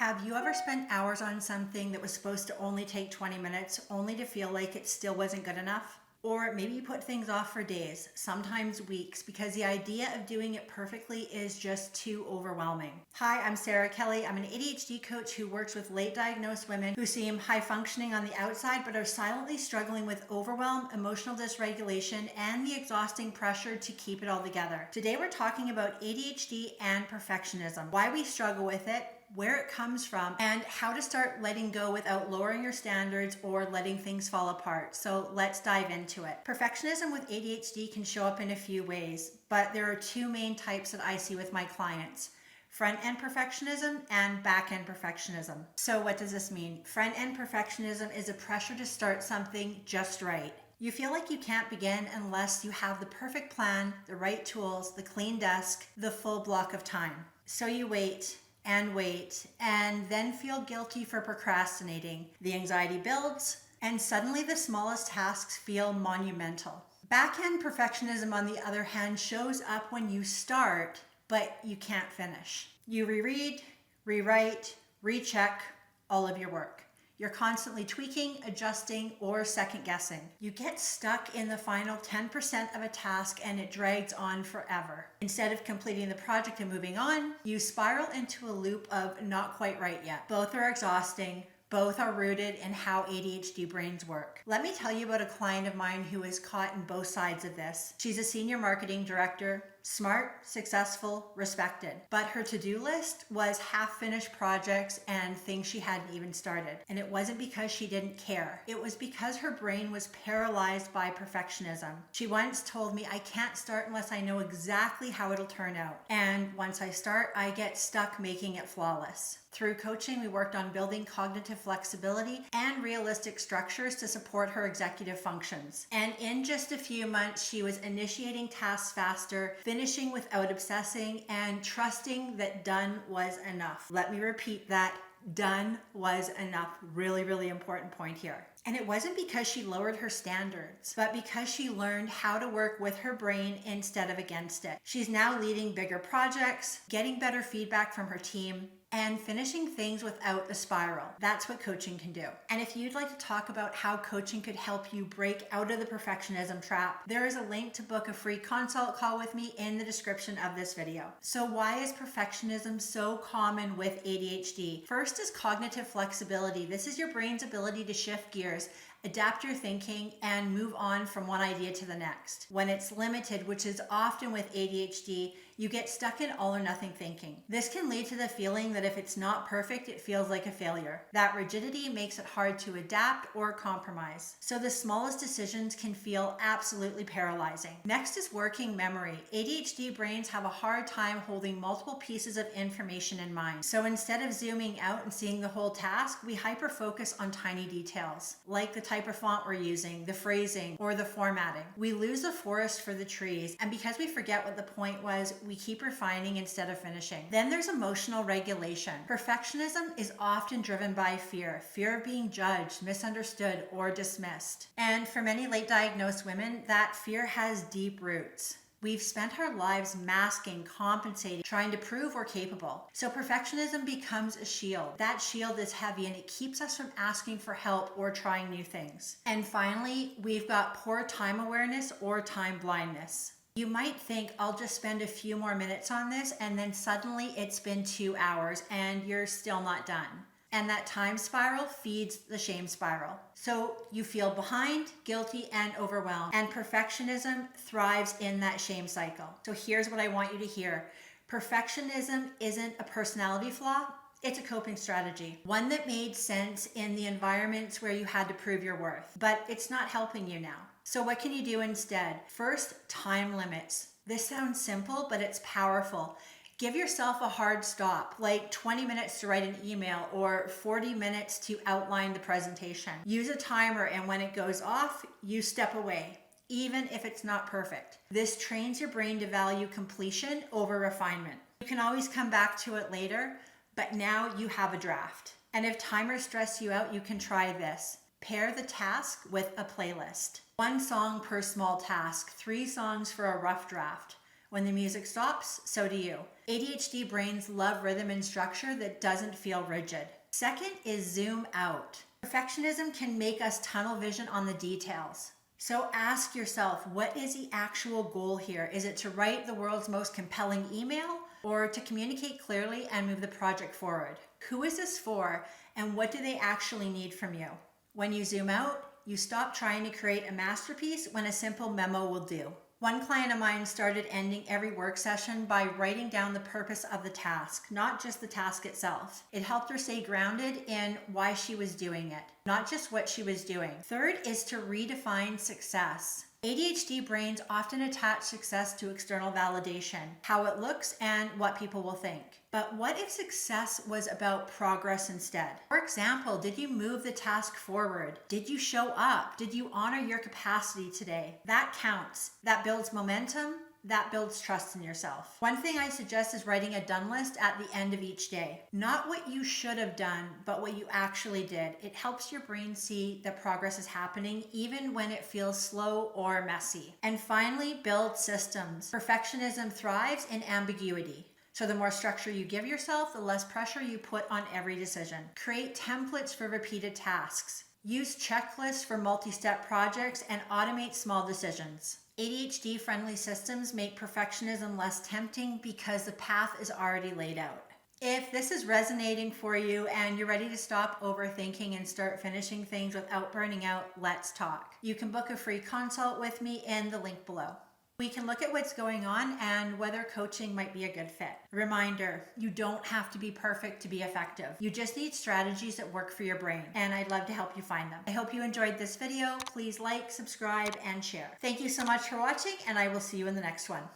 Have you ever spent hours on something that was supposed to only take 20 minutes only to feel like it still wasn't good enough? Or maybe you put things off for days, sometimes weeks, because the idea of doing it perfectly is just too overwhelming. Hi, I'm Sara Kelly. I'm an ADHD coach who works with late diagnosed women who seem high functioning on the outside but are silently struggling with overwhelm, emotional dysregulation, and the exhausting pressure to keep it all together. Today we're talking about ADHD and perfectionism, why we struggle with it, where it comes from, and how to start letting go without lowering your standards or letting things fall apart. So let's dive into it. Perfectionism with ADHD can show up in a few ways, but there are two main types that I see with my clients: front-end perfectionism and back-end perfectionism. So what does this mean? Front-end perfectionism is a pressure to start something just right. You feel like you can't begin unless you have the perfect plan, the right tools, the clean desk, the full block of time. So you wait, and then feel guilty for procrastinating. The anxiety builds, and suddenly the smallest tasks feel monumental. Back-end perfectionism, on the other hand, shows up when you start, but you can't finish. You reread, rewrite, recheck all of your work. You're constantly tweaking, adjusting, or second-guessing. You get stuck in the final 10% of a task and it drags on forever. Instead of completing the project and moving on, you spiral into a loop of not quite right yet. Both are exhausting. Both are rooted in how ADHD brains work. Let me tell you about a client of mine who is caught in both sides of this. She's a senior marketing director, smart, successful, respected. But her to-do list was half-finished projects and things she hadn't even started. And it wasn't because she didn't care. It was because her brain was paralyzed by perfectionism. She once told me, "I can't start unless I know exactly how it'll turn out. And once I start, I get stuck making it flawless." Through coaching, we worked on building cognitive flexibility and realistic structures to support her executive functions. And in just a few months, she was initiating tasks faster, finishing without obsessing, and trusting that done was enough. Let me repeat that. Done was enough. Really, really important point here. And it wasn't because she lowered her standards, but because she learned how to work with her brain instead of against it. She's now leading bigger projects, getting better feedback from her team, and finishing things without a spiral. That's what coaching can do. And if you'd like to talk about how coaching could help you break out of the perfectionism trap, there is a link to book a free consult call with me in the description of this video. So why is perfectionism so common with ADHD? First is cognitive flexibility. This is your brain's ability to shift gears, adapt your thinking, and move on from one idea to the next. When it's limited, which is often with ADHD, you get stuck in all or nothing thinking. This can lead to the feeling that if it's not perfect, it feels like a failure. That rigidity makes it hard to adapt or compromise. So the smallest decisions can feel absolutely paralyzing. Next is working memory. ADHD brains have a hard time holding multiple pieces of information in mind. So instead of zooming out and seeing the whole task, we hyper-focus on tiny details, like the type of font we're using, the phrasing, or the formatting. We lose the forest for the trees, and because we forget what the point was, we keep refining instead of finishing. Then there's emotional regulation. Perfectionism is often driven by fear of being judged, misunderstood, or dismissed. And for many late diagnosed women, that fear has deep roots. We've spent our lives masking, compensating, trying to prove we're capable. So perfectionism becomes a shield. That shield is heavy and it keeps us from asking for help or trying new things. And finally, we've got poor time awareness or time blindness. You might think, I'll just spend a few more minutes on this, and then suddenly it's been 2 hours and you're still not done. And that time spiral feeds the shame spiral. So you feel behind, guilty, and overwhelmed. And perfectionism thrives in that shame cycle. So here's what I want you to hear. Perfectionism isn't a personality flaw. It's a coping strategy. One that made sense in the environments where you had to prove your worth. But it's not helping you now. So what can you do instead? First, time limits. This sounds simple, but it's powerful. Give yourself a hard stop, like 20 minutes to write an email or 40 minutes to outline the presentation. Use a timer, and when it goes off, you step away, even if it's not perfect. This trains your brain to value completion over refinement. You can always come back to it later, but now you have a draft. And if timers stress you out, you can try this. Pair the task with a playlist. 1 song per small task, 3 songs for a rough draft. When the music stops, so do you. ADHD brains love rhythm and structure that doesn't feel rigid. Second is zoom out. Perfectionism can make us tunnel vision on the details. So ask yourself, what is the actual goal here? Is it to write the world's most compelling email or to communicate clearly and move the project forward? Who is this for and what do they actually need from you? When you zoom out, you stop trying to create a masterpiece when a simple memo will do. One client of mine started ending every work session by writing down the purpose of the task, not just the task itself. It helped her stay grounded in why she was doing it, not just what she was doing. Third is to redefine success. ADHD brains often attach success to external validation, how it looks, and what people will think. But what if success was about progress instead? For example, did you move the task forward? Did you show up? Did you honor your capacity today? That counts. That builds momentum. That builds trust in yourself. One thing I suggest is writing a done list at the end of each day. Not what you should have done, but what you actually did. It helps your brain see that progress is happening even when it feels slow or messy. And finally, build systems. Perfectionism thrives in ambiguity. So the more structure you give yourself, the less pressure you put on every decision. Create templates for repeated tasks. Use checklists for multi-step projects and automate small decisions. ADHD-friendly systems make perfectionism less tempting because the path is already laid out. If this is resonating for you and you're ready to stop overthinking and start finishing things without burning out, let's talk. You can book a free consult with me in the link below. We can look at what's going on and whether coaching might be a good fit. Reminder, you don't have to be perfect to be effective. You just need strategies that work for your brain, and I'd love to help you find them. I hope you enjoyed this video. Please like, subscribe, and share. Thank you so much for watching, and I will see you in the next one.